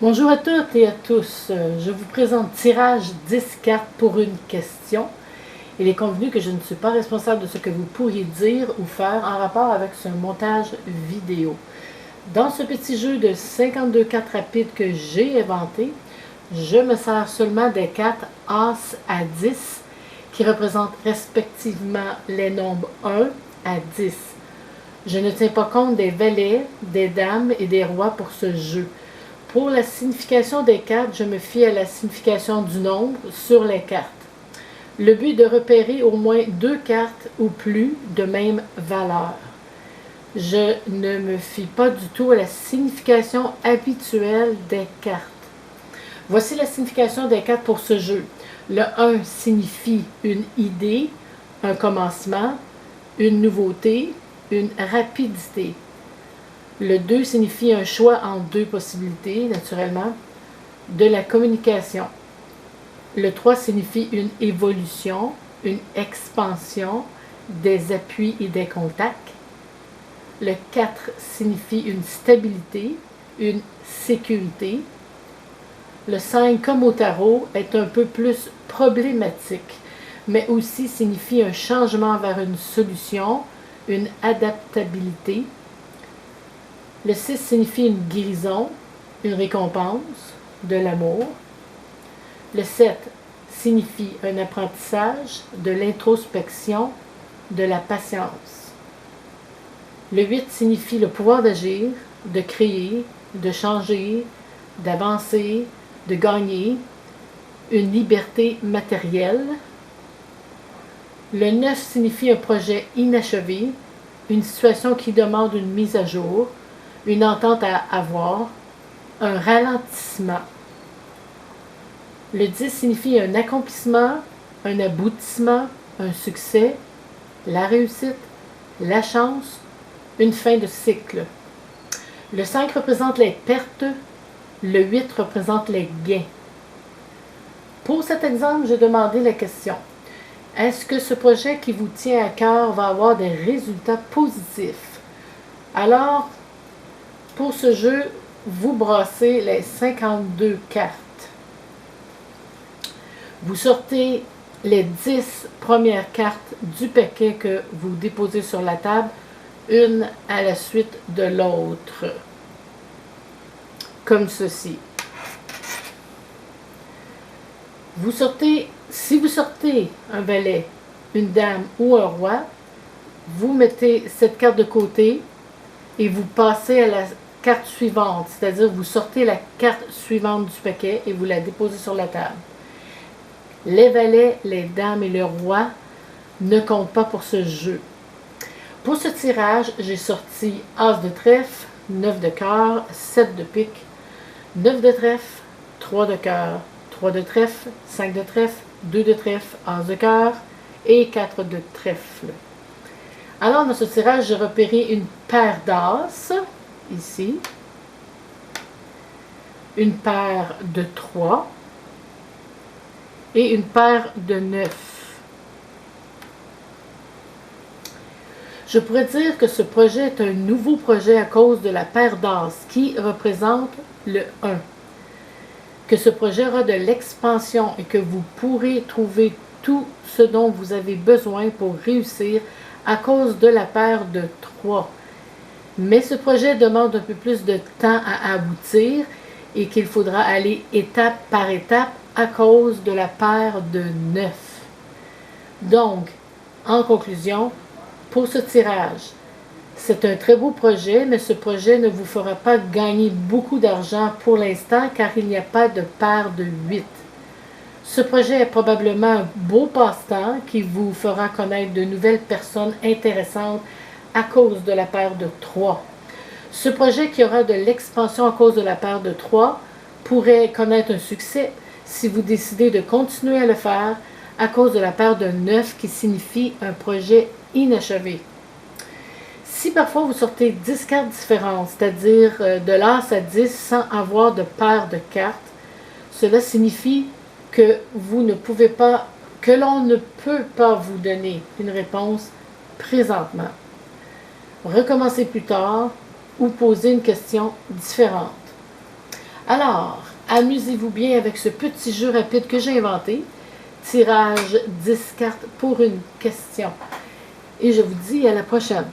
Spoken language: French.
Bonjour à toutes et à tous. Je vous présente tirage 10 cartes pour une question. Il est convenu que je ne suis pas responsable de ce que vous pourriez dire ou faire en rapport avec ce montage vidéo. Dans ce petit jeu de 52 cartes rapides que j'ai inventé, je me sers seulement des cartes As à 10 qui représentent respectivement les nombres 1 à 10. Je ne tiens pas compte des valets, des dames et des rois pour ce jeu. Pour la signification des cartes, je me fie à la signification du nombre sur les cartes. Le but est de repérer au moins 2 cartes ou plus de même valeur. Je ne me fie pas du tout à la signification habituelle des cartes. Voici la signification des cartes pour ce jeu. Le 1 signifie une idée, un commencement, une nouveauté, une rapidité. Le 2 signifie un choix entre 2 possibilités, naturellement, de la communication. Le 3 signifie une évolution, une expansion, des appuis et des contacts. Le 4 signifie une stabilité, une sécurité. Le 5, comme au tarot, est un peu plus problématique, mais aussi signifie un changement vers une solution, une adaptabilité. Le 6 signifie une guérison, une récompense, de l'amour. Le 7 signifie un apprentissage, de l'introspection, de la patience. Le 8 signifie le pouvoir d'agir, de créer, de changer, d'avancer, de gagner, une liberté matérielle. Le 9 signifie un projet inachevé, une situation qui demande une mise à jour, une entente à avoir, un ralentissement. Le 10 signifie un accomplissement, un aboutissement, un succès, la réussite, la chance, une fin de cycle. Le 5 représente les pertes, le 8 représente les gains. Pour cet exemple, j'ai demandé la question: est-ce que ce projet qui vous tient à cœur va avoir des résultats positifs? Alors, pour ce jeu, vous brassez les 52 cartes. Vous sortez les 10 premières cartes du paquet que vous déposez sur la table, une à la suite de l'autre, comme ceci. Si vous sortez un valet, une dame ou un roi, vous mettez cette carte de côté et vous passez à la carte suivante, c'est-à-dire vous sortez la carte suivante du paquet et vous la déposez sur la table. Les valets, les dames et le roi ne comptent pas pour ce jeu. Pour ce tirage, j'ai sorti As de trèfle, 9 de cœur, 7 de pique, 9 de trèfle, 3 de cœur, 3 de trèfle, 5 de trèfle, 2 de trèfle, As de cœur et 4 de trèfle. Alors, dans ce tirage, j'ai repéré une paire d'As, ici, une paire de 3 et une paire de 9. Je pourrais dire que ce projet est un nouveau projet à cause de la paire d'As qui représente le 1. Que ce projet aura de l'expansion et que vous pourrez trouver tout ce dont vous avez besoin pour réussir à cause de la paire de 3. Mais ce projet demande un peu plus de temps à aboutir et qu'il faudra aller étape par étape à cause de la paire de 9. Donc, en conclusion, pour ce tirage, c'est un très beau projet, mais ce projet ne vous fera pas gagner beaucoup d'argent pour l'instant car il n'y a pas de paire de 8. Ce projet est probablement un beau passe-temps qui vous fera connaître de nouvelles personnes intéressantes à cause de la paire de 3. Ce projet qui aura de l'expansion à cause de la paire de 3 pourrait connaître un succès si vous décidez de continuer à le faire à cause de la paire de 9 qui signifie un projet inachevé. Si parfois vous sortez 10 cartes différentes, c'est-à-dire de l'As à 10 sans avoir de paire de cartes, cela signifie que l'on ne peut pas vous donner une réponse présentement. Recommencez plus tard ou posez une question différente. Alors, amusez-vous bien avec ce petit jeu rapide que j'ai inventé. Tirage 10 cartes pour une question. Et je vous dis à la prochaine.